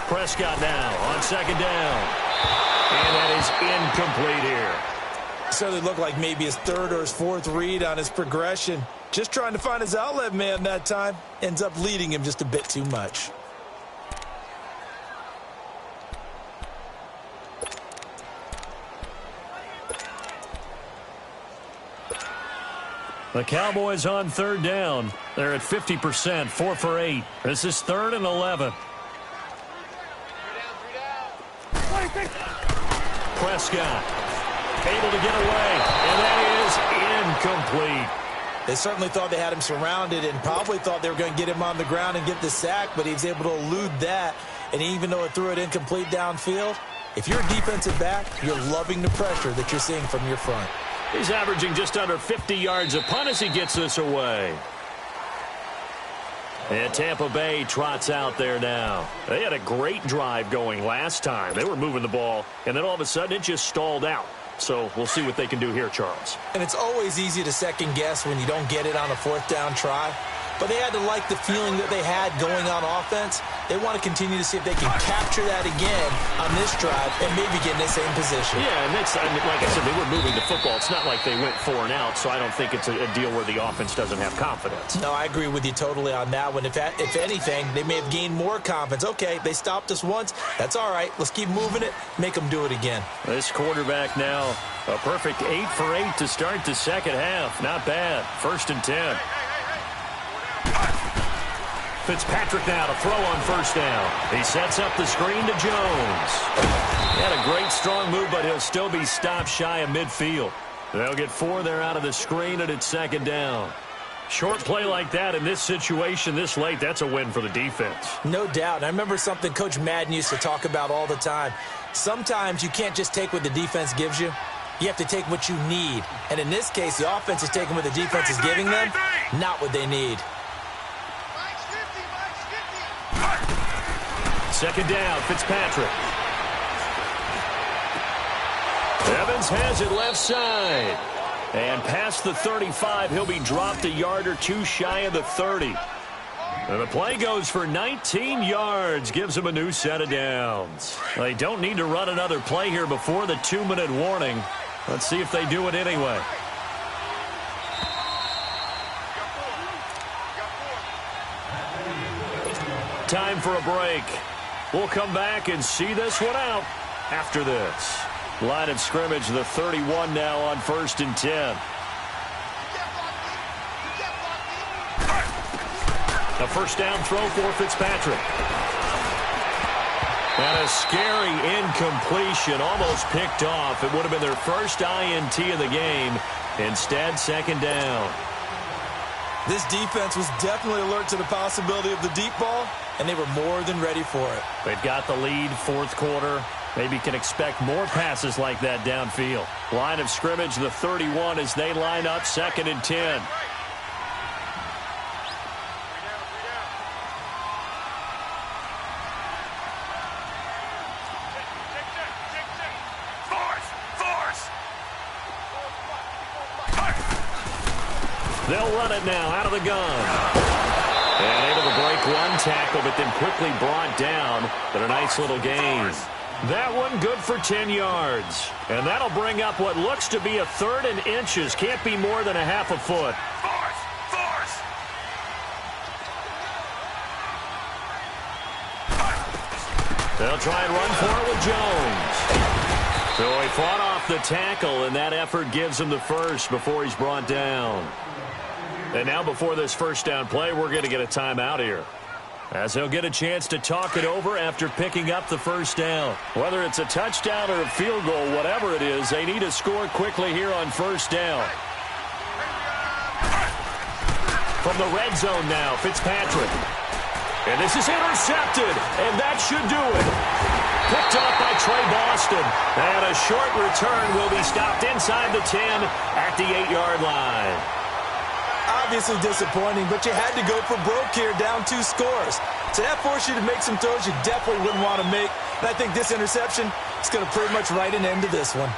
Prescott now on 2nd down. And that is incomplete here. So it looked like maybe his 3rd or his 4th read on his progression. Just trying to find his outlet man that time. Ends up leading him just a bit too much. The Cowboys on 3rd down. They're at 50%, 4 for 8. This is 3rd and 11. 26. Prescott able to get away, and that is incomplete. They certainly thought they had him surrounded and probably thought they were going to get him on the ground and get the sack, but he was able to elude that. And even though it threw it incomplete downfield, if you're a defensive back, you're loving the pressure that you're seeing from your front. He's averaging just under 50 yards a punt as he gets this away. And Tampa Bay trots out there now. They had a great drive going last time. They were moving the ball, and then all of a sudden it just stalled out. So we'll see what they can do here, Charles. And it's always easy to second guess when you don't get it on a 4th down try. But they had to like the feeling that they had going on offense. They want to continue to see if they can capture that again on this drive and maybe get in the same position. Yeah, and that's, I mean, like I said, they were moving the football. It's not like they went 4 and out, so I don't think it's a deal where the offense doesn't have confidence. No, I agree with you totally on that one. If anything, they may have gained more confidence. Okay, they stopped us once. That's all right. Let's keep moving it. Make them do it again. This quarterback now, a perfect 8 for 8 to start the second half. Not bad. 1st and 10. Fitzpatrick now to throw on 1st down. He sets up the screen to Jones. He had a great strong move, but he'll still be stopped shy of midfield. They'll get 4 there out of the screen, and it's 2nd down. Short play like that in this situation this late, that's a win for the defense. No doubt. And I remember something Coach Madden used to talk about all the time. Sometimes you can't just take what the defense gives you. You have to take what you need. And in this case, the offense is taking what the defense is giving them, not what they need. 2nd down, Fitzpatrick. Evans has it left side. And past the 35, he'll be dropped a yard or 2 shy of the 30. And the play goes for 19 yards, gives them a new set of downs. They don't need to run another play here before the 2-minute warning. Let's see if they do it anyway. Time for a break. We'll come back and see this one out after this. Line of scrimmage, the 31 now on 1st and 10. A 1st down throw for Fitzpatrick. And a scary incompletion, almost picked off. It would have been their first INT of the game. Instead, 2nd down. This defense was definitely alert to the possibility of the deep ball, and they were more than ready for it. They've got the lead, 4th quarter. Maybe can expect more passes like that downfield. Line of scrimmage, the 31 as they line up, 2nd and 10. They'll run it now out of the gun. And able to break one tackle, but then quickly brought down. But a nice little gain. That one good for 10 yards. And that'll bring up what looks to be a 3rd and inches. Can't be more than a half a foot. They'll try and run for it with Jones. So he fought off the tackle, and that effort gives him the first before he's brought down. And now before this first down play, we're going to get a timeout here, as they'll get a chance to talk it over after picking up the first down. Whether it's a touchdown or a field goal, whatever it is, they need to score quickly here on first down. From the red zone now, Fitzpatrick. And this is intercepted, and that should do it. Picked off by Trey Boston. And a short return will be stopped inside the 10 at the 8-yard line. Obviously disappointing, but you had to go for broke here, down 2 scores. So that forced you to make some throws you definitely wouldn't want to make. And I think this interception is going to pretty much write an end to this one.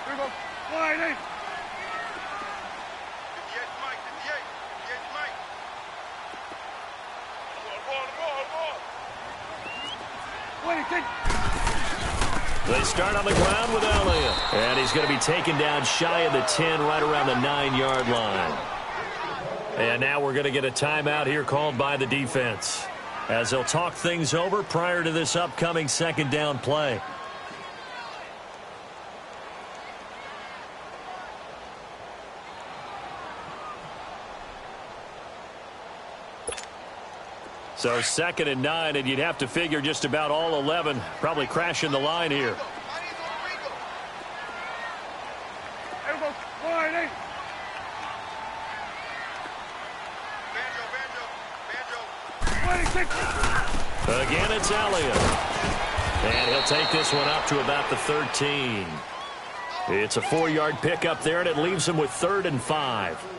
Here we go. Line 8. They start on the ground with Elliott. And he's going to be taken down shy of the 10, right around the 9-yard line. And now we're going to get a timeout here called by the defense, as they'll talk things over prior to this upcoming second down play. So 2nd and 9, and you'd have to figure just about all 11 probably crashing the line here. Here we go. Line 8. Again, it's Elliott. And he'll take this one up to about the 13. It's a 4-yard pickup there, and it leaves him with 3rd and 5.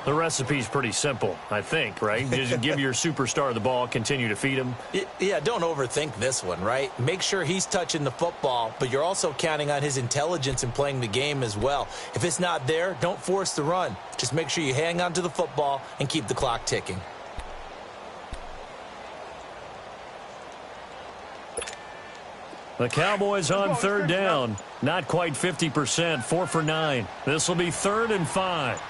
The recipe's pretty simple, I think, right? Just give your superstar the ball, continue to feed him. Yeah, don't overthink this one, right? Make sure he's touching the football, but you're also counting on his intelligence in playing the game as well. If it's not there, don't force the run. Just make sure you hang on to the football and keep the clock ticking. The Cowboys on 3rd down. Not quite 50%, 4 for 9. This will be 3rd and 5.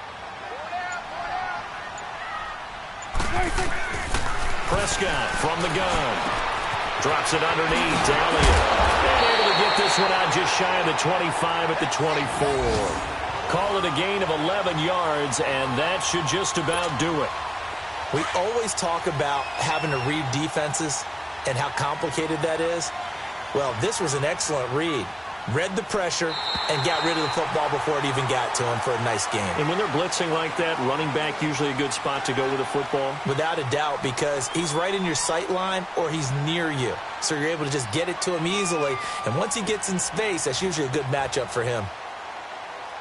Prescott from the gun. Drops it underneath to Elliott. And able to get this one out just shy of the 25 at the 24. Call it a gain of 11 yards, and that should just about do it. We always talk about having to read defenses and how complicated that is. Well, this was an excellent read. Read the pressure and got rid of the football before it even got to him for a nice game. And when they're blitzing like that, running back usually a good spot to go with the football? Without a doubt, because he's right in your sight line or he's near you. So you're able to just get it to him easily. And once he gets in space, that's usually a good matchup for him.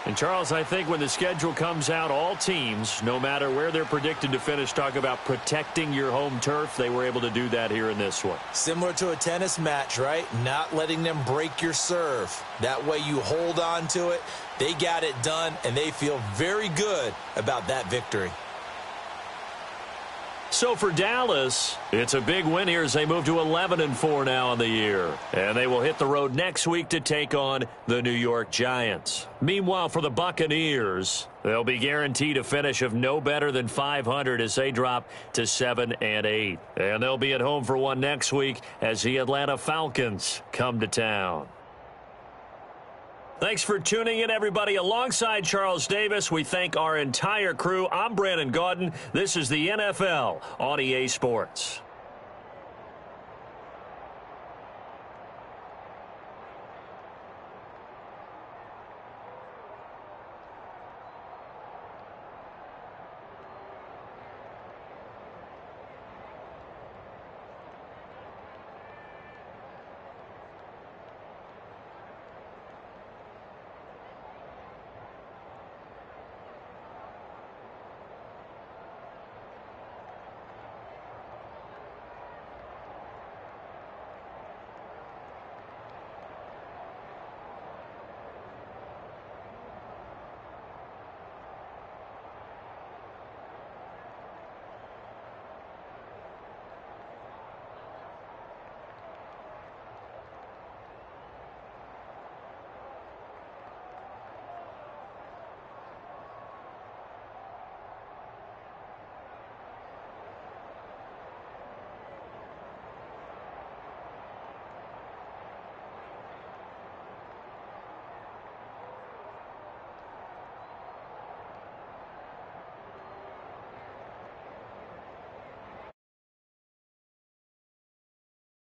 And, Charles, I think when the schedule comes out, all teams, no matter where they're predicted to finish, talk about protecting your home turf. They were able to do that here in this one. Similar to a tennis match, right? Not letting them break your serve. That way you hold on to it. They got it done, and they feel very good about that victory. So for Dallas, it's a big win here as they move to 11-4 now on the year. And they will hit the road next week to take on the New York Giants. Meanwhile, for the Buccaneers, they'll be guaranteed a finish of no better than 500 as they drop to 7-8. And they'll be at home for one next week as the Atlanta Falcons come to town. Thanks for tuning in, everybody. Alongside Charles Davis, we thank our entire crew. I'm Brandon Gaudin. This is the NFL on EA Sports.